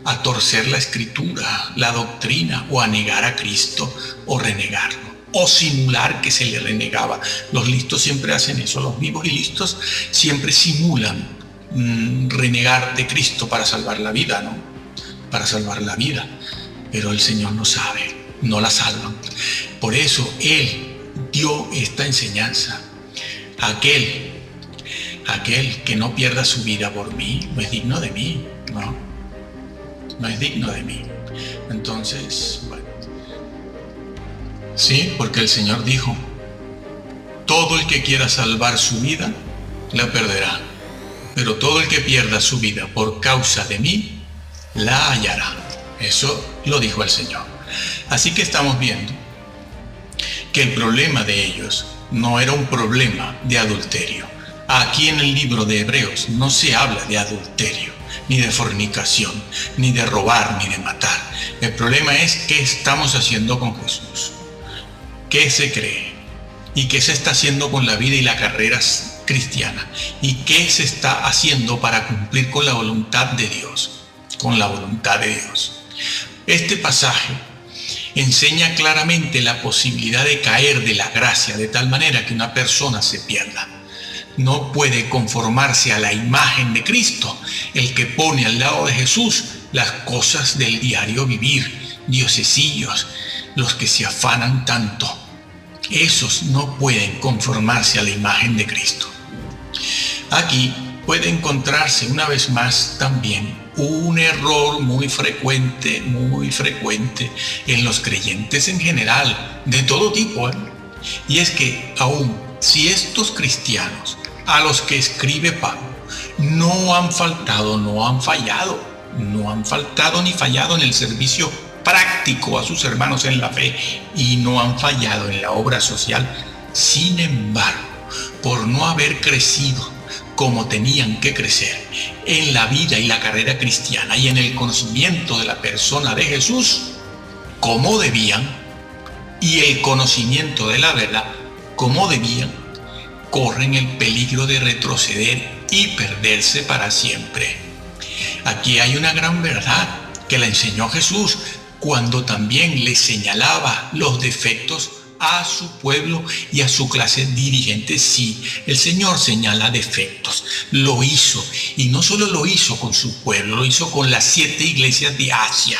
a torcer la escritura, la doctrina, o a negar a Cristo, o renegarlo, o simular que se le renegaba. Los listos siempre hacen eso, los vivos y listos siempre simulan renegar de Cristo para salvar la vida, ¿no? Para salvar la vida. Pero el Señor no sabe, no la salvan. Por eso Él dio esta enseñanza. Aquel que no pierda su vida por mí, no es digno de mí, no es digno de mí. Entonces, bueno, sí, porque el Señor dijo, todo el que quiera salvar su vida, la perderá, pero todo el que pierda su vida por causa de mí, la hallará. Eso lo dijo el Señor. Así que estamos viendo que el problema de ellos no era un problema de adulterio. Aquí en el libro de Hebreos no se habla de adulterio, ni de fornicación, ni de robar, ni de matar. El problema es qué estamos haciendo con Jesús, qué se cree y qué se está haciendo con la vida y la carrera cristiana, y qué se está haciendo para cumplir con la voluntad de Dios, con la voluntad de Dios. Este pasaje enseña claramente la posibilidad de caer de la gracia de tal manera que una persona se pierda. No puede conformarse a la imagen de Cristo, el que pone al lado de Jesús las cosas del diario vivir, diosecillos, los que se afanan tanto. Esos no pueden conformarse a la imagen de Cristo. Aquí puede encontrarse una vez más también un error muy frecuente en los creyentes en general, de todo tipo, y es que aún si estos cristianos a los que escribe Pablo no han faltado ni fallado en el servicio práctico a sus hermanos en la fe, y no han fallado en la obra social, sin embargo, por no haber crecido como tenían que crecer en la vida y la carrera cristiana y en el conocimiento de la persona de Jesús como debían, y el conocimiento de la verdad como debían, corren el peligro de retroceder y perderse para siempre. Aquí hay una gran verdad que la enseñó Jesús cuando también le señalaba los defectos a su pueblo y a su clase dirigente. Sí, el Señor señala defectos, lo hizo, y no solo lo hizo con su pueblo, lo hizo con las 7 iglesias de Asia,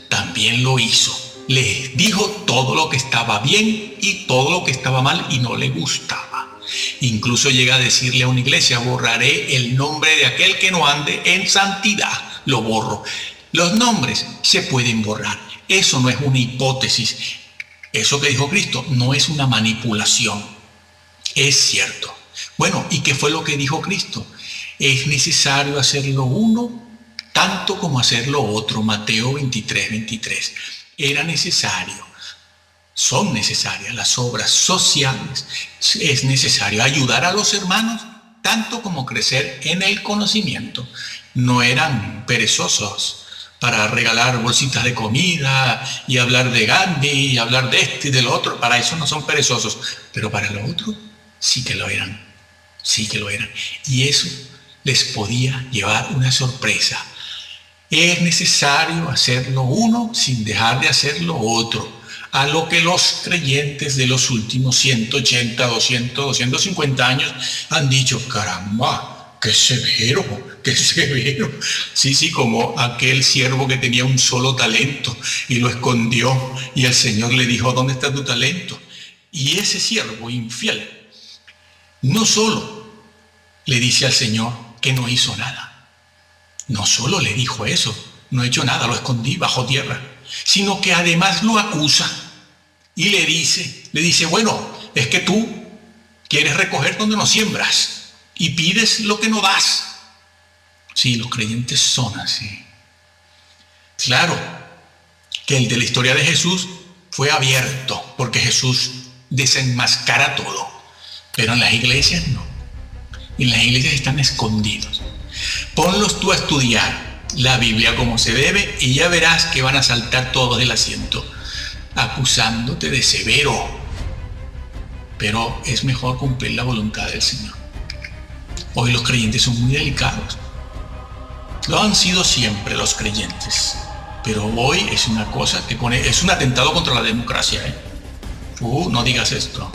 también lo hizo. Les dijo todo lo que estaba bien y todo lo que estaba mal y no le gustaba. Incluso llega a decirle a una iglesia: borraré el nombre de aquel que no ande en santidad, lo borro. Los nombres se pueden borrar, eso no es una hipótesis. Eso que dijo Cristo no es una manipulación, es cierto. Bueno, ¿y qué fue lo que dijo Cristo? Es necesario hacer lo uno tanto como hacer lo otro. Mateo 23:23. Era necesario, son necesarias las obras sociales, es necesario ayudar a los hermanos tanto como crecer en el conocimiento. No eran perezosos para regalar bolsitas de comida y hablar de Gandhi y hablar de este y del otro. Para eso no son perezosos, pero para lo otro sí que lo eran, sí que lo eran. Y eso les podía llevar una sorpresa. Es necesario hacer lo uno sin dejar de hacer lo otro, a lo que los creyentes de los últimos 180, 200, 250 años han dicho: caramba, qué severo, qué severo. Sí, como aquel siervo que tenía un solo talento y lo escondió, y el Señor le dijo: ¿dónde está tu talento? Y ese siervo infiel no solo le dice al Señor que no hizo nada, no solo le dijo eso, no he hecho nada, lo escondí bajo tierra, sino que además lo acusa y le dice: bueno, es que tú quieres recoger donde no siembras y pides lo que no das. Sí, los creyentes son así. Claro que el de la historia de Jesús fue abierto, porque Jesús desenmascara todo, pero en las iglesias no. En las iglesias están escondidos. Ponlos tú a estudiar la Biblia como se debe y ya verás que van a saltar todos del asiento, acusándote de severo. Pero es mejor cumplir la voluntad del Señor. Hoy los creyentes son muy delicados. Lo han sido siempre los creyentes. Pero hoy es una cosa que es un atentado contra la democracia. No digas esto,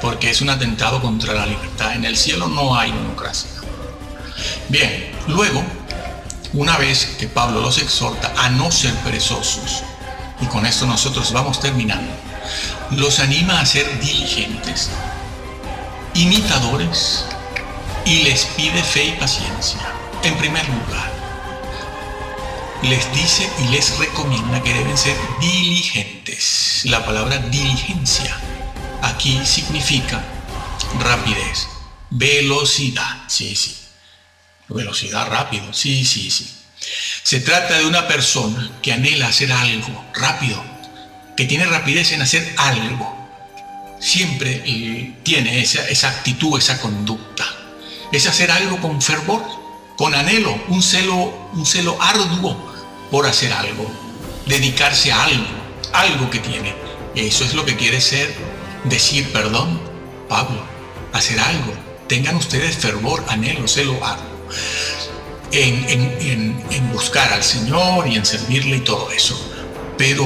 porque es un atentado contra la libertad. En el cielo no hay democracia. Bien, luego, una vez que Pablo los exhorta a no ser perezosos, y con esto nosotros vamos terminando, los anima a ser diligentes, imitadores, y les pide fe y paciencia. En primer lugar, les dice y les recomienda que deben ser diligentes. La palabra diligencia aquí significa rapidez, velocidad. Sí. Velocidad, rápido. Sí. Se trata de una persona que anhela hacer algo rápido, que tiene rapidez en hacer algo. Siempre tiene esa actitud, esa conducta. Es hacer algo con fervor, con anhelo, un celo arduo por hacer algo, dedicarse a algo que tiene. Eso es lo que quiere decir Pablo, hacer algo. Tengan ustedes fervor, anhelo, celo arduo en buscar al Señor y en servirle y todo eso. Pero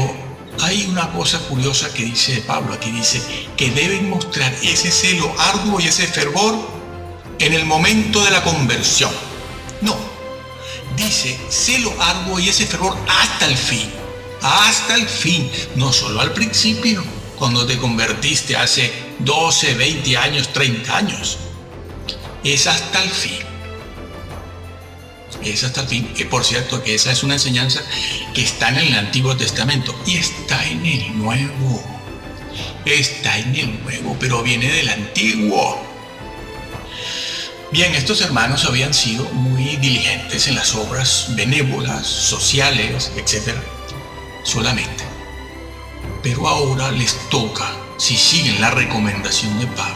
hay una cosa curiosa que dice Pablo, aquí dice que deben mostrar ese celo arduo y ese fervor en el momento de la conversión. No, dice celo arduo y ese fervor hasta el fin, no solo al principio, cuando te convertiste hace 12, 20 años, 30 años. Es hasta el fin. Y por cierto que esa es una enseñanza que está en el Antiguo Testamento y está en el Nuevo, pero viene del Antiguo. Bien, estos hermanos habían sido muy diligentes en las obras benévolas, sociales, etc. solamente. Pero ahora les toca, si siguen la recomendación de Pablo,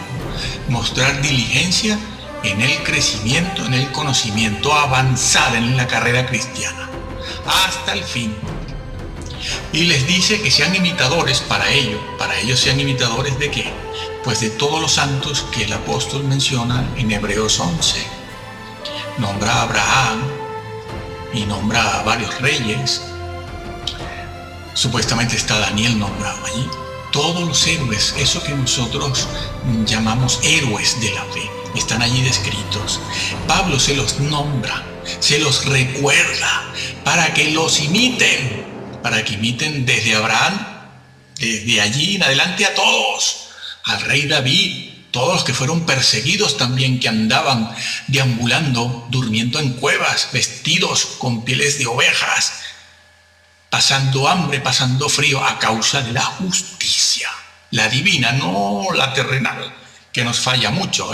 mostrar diligencia en el crecimiento, en el conocimiento, avanzar en la carrera cristiana, hasta el fin. Y les dice que sean imitadores para ellos sean imitadores ¿de qué? Pues de todos los santos que el apóstol menciona en Hebreos 11. Nombra a Abraham y nombra a varios reyes. Supuestamente está Daniel nombrado allí. Todos los héroes, eso que nosotros llamamos héroes de la fe, están allí descritos. Pablo se los nombra, se los recuerda para que los imiten, para que imiten desde Abraham, desde allí en adelante a todos, al rey David, todos los que fueron perseguidos también, que andaban deambulando, durmiendo en cuevas, vestidos con pieles de ovejas, pasando hambre, pasando frío a causa de la justicia, la divina, no la terrenal, que nos falla mucho,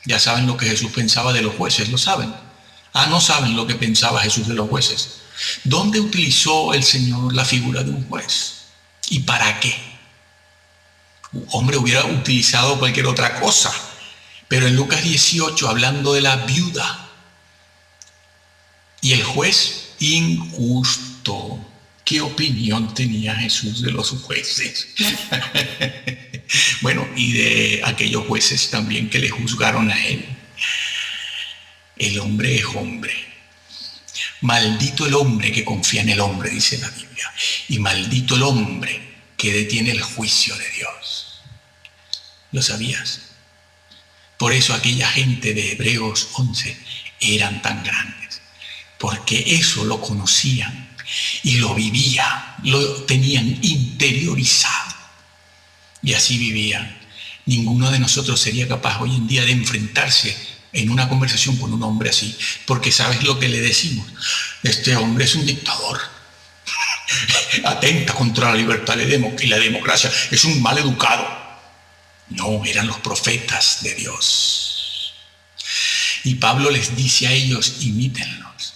Ya saben lo que Jesús pensaba de los jueces, lo saben. No saben lo que pensaba Jesús de los jueces. ¿Dónde utilizó el Señor la figura de un juez? ¿Y para qué? Hombre, hubiera utilizado cualquier otra cosa. Pero en Lucas 18, hablando de la viuda y el juez injusto, ¿qué opinión tenía Jesús de los jueces? Bueno, y de aquellos jueces también que le juzgaron a él. El hombre es hombre. Maldito el hombre que confía en el hombre, dice la Biblia. Y maldito el hombre que detiene el juicio de Dios. ¿Lo sabías? Por eso aquella gente de Hebreos 11 eran tan grandes. Porque eso lo conocían y lo vivían, lo tenían interiorizado. Y así vivían. Ninguno de nosotros sería capaz hoy en día de enfrentarse en una conversación con un hombre así, porque ¿sabes lo que le decimos? Este hombre es un dictador, atenta contra la libertad y la democracia, es un mal educado. No, eran los profetas de Dios. Y Pablo les dice a ellos, imítenlos.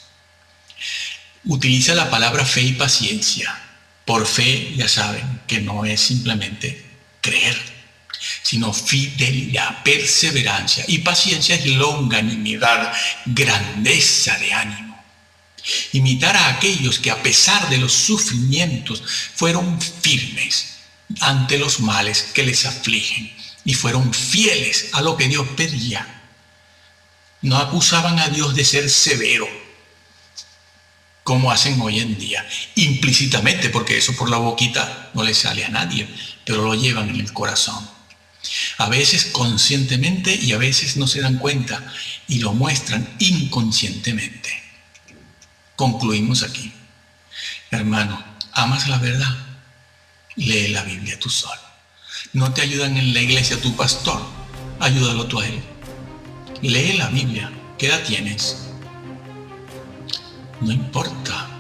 Utiliza la palabra fe y paciencia. Por fe, ya saben, que no es simplemente creer, sino fidelidad, perseverancia, y paciencia es longanimidad, grandeza de ánimo. Imitar a aquellos que a pesar de los sufrimientos fueron firmes ante los males que les afligen y fueron fieles a lo que Dios pedía. No acusaban a Dios de ser severo, como hacen hoy en día, implícitamente, porque eso por la boquita no le sale a nadie, pero lo llevan en el corazón. A veces conscientemente y a veces no se dan cuenta y lo muestran inconscientemente. Concluimos aquí. Hermano, ¿amas la verdad? Lee la Biblia tú solo. No te ayudan en la iglesia tu pastor, ayúdalo tú a él. Lee la Biblia. ¿Qué edad tienes? No importa.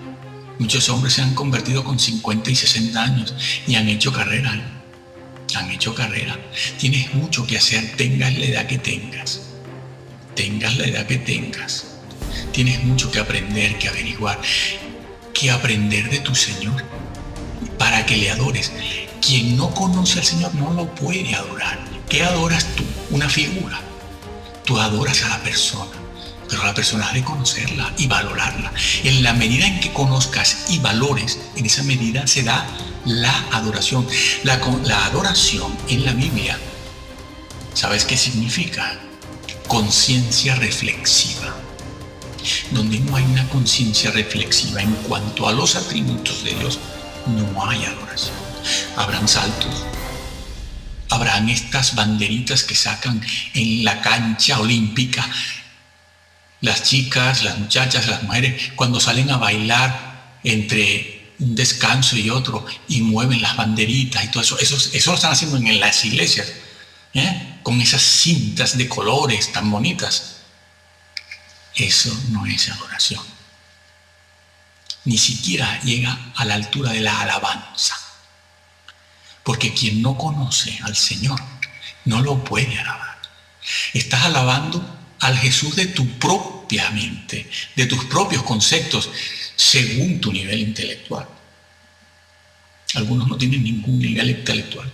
Muchos hombres se han convertido con 50 y 60 años y han hecho carrera. Han hecho carrera. Tienes mucho que hacer, tengas la edad que tengas. Tengas la edad que tengas. Tienes mucho que aprender, que averiguar, que aprender de tu Señor para que le adores. Quien no conoce al Señor no lo puede adorar. ¿Qué adoras tú? Una figura. Tú adoras a la persona, pero a la persona has de conocerla y valorarla. En la medida en que conozcas y valores, en esa medida se da la adoración. La adoración en la Biblia, ¿sabes qué significa? Conciencia reflexiva. Donde no hay una conciencia reflexiva en cuanto a los atributos de Dios, no hay adoración. Habrán saltos, habrán estas banderitas que sacan en la cancha olímpica las chicas, las muchachas, las mujeres, cuando salen a bailar entre un descanso y otro y mueven las banderitas y todo eso. Eso lo están haciendo en las iglesias, con esas cintas de colores tan bonitas. Eso no es adoración. Ni siquiera llega a la altura de la alabanza. Porque quien no conoce al Señor no lo puede alabar. Estás alabando al Jesús de tu propia mente, de tus propios conceptos, según tu nivel intelectual. Algunos no tienen ningún nivel intelectual.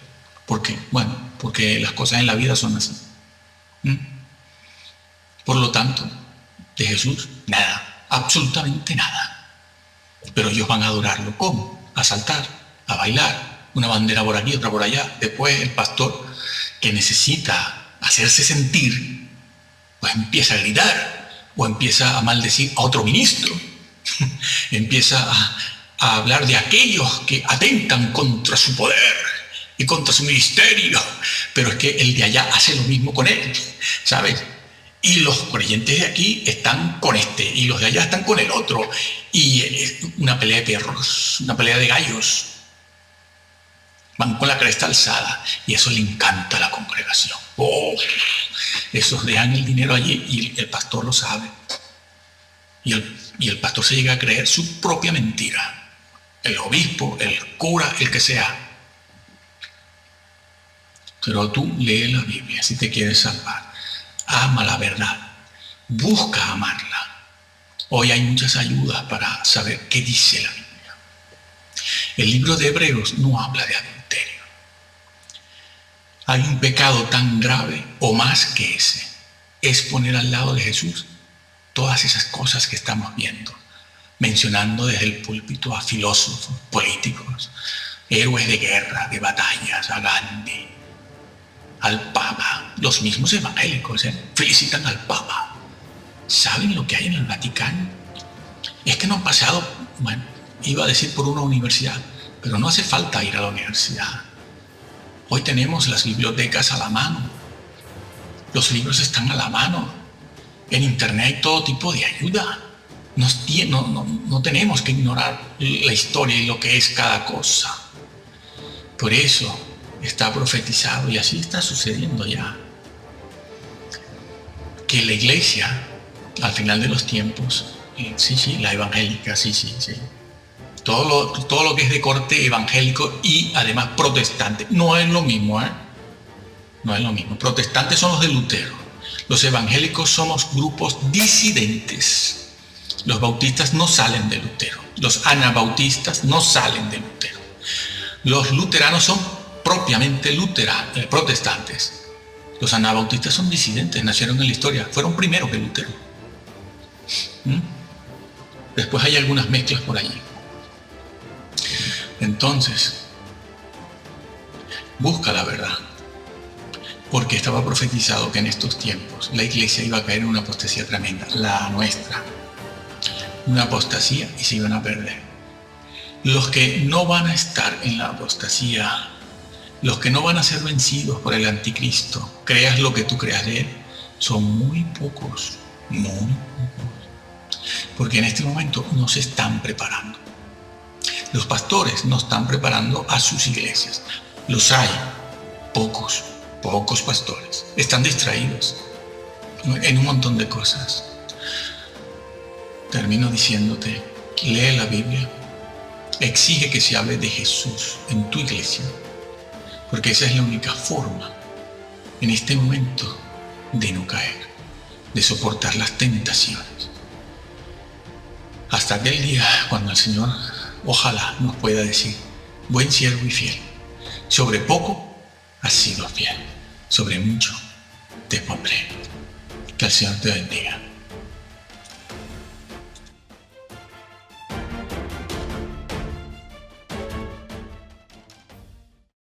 ¿Por qué? Bueno, porque las cosas en la vida son así. Por lo tanto, de Jesús, nada, absolutamente nada. Pero ellos van a adorarlo. ¿Cómo? A saltar, a bailar, una bandera por aquí, otra por allá. Después el pastor, que necesita hacerse sentir, pues empieza a gritar o empieza a maldecir a otro ministro. Empieza a hablar de aquellos que atentan contra su poder y contra su ministerio. Pero es que el de allá hace lo mismo con él, ¿sabes? Y los creyentes de aquí están con este, y los de allá están con el otro. Y una pelea de perros, una pelea de gallos. Van con la cresta alzada, y eso le encanta a la congregación. Esos dejan el dinero allí, y el pastor lo sabe. Y el pastor se llega a creer su propia mentira. El obispo, el cura, el que sea. Pero tú lee la Biblia si te quieres salvar. Ama la verdad, busca amarla. Hoy hay muchas ayudas para saber qué dice la Biblia. El libro de Hebreos no habla de adulterio. Hay un pecado tan grave o más que ese. Es poner al lado de Jesús todas esas cosas que estamos viendo, mencionando desde el púlpito a filósofos, políticos, héroes de guerra, de batallas, a Gandhi, al Papa. Los mismos evangélicos felicitan al Papa. ¿Saben lo que hay en el Vaticano? Es que no han pasado, bueno, iba a decir por una universidad, pero no hace falta ir a la universidad. Hoy tenemos las bibliotecas a la mano. Los libros están a la mano. En internet hay todo tipo de ayuda. No tenemos que ignorar la historia y lo que es cada cosa. Por eso está profetizado, y así está sucediendo ya, que la iglesia, al final de los tiempos, la evangélica, todo lo que es de corte evangélico y además protestante, no es lo mismo, no es lo mismo. Protestantes son los de Lutero, los evangélicos somos grupos disidentes. Los bautistas no salen de Lutero, los anabautistas no salen de Lutero. Los luteranos son propiamente protestantes. Los anabautistas son disidentes, nacieron en la historia, fueron primero que Lutero. Después hay algunas mezclas por allí. Entonces, busca la verdad, porque estaba profetizado que en estos tiempos la iglesia iba a caer en una apostasía tremenda, la nuestra, una apostasía, y se iban a perder. Los que no van a estar en la apostasía, los que no van a ser vencidos por el anticristo, creas lo que tú creas de él, son muy pocos, muy pocos, porque en este momento no se están preparando. Los pastores no están preparando a sus iglesias. Los hay, pocos pastores. Están distraídos en un montón de cosas. Termino diciéndote, lee la Biblia, exige que se hable de Jesús en tu iglesia, porque esa es la única forma en este momento de no caer, de soportar las tentaciones. Hasta aquel día cuando el Señor ojalá nos pueda decir, buen siervo y fiel, sobre poco has sido fiel, sobre mucho te pondré. Que el Señor te bendiga.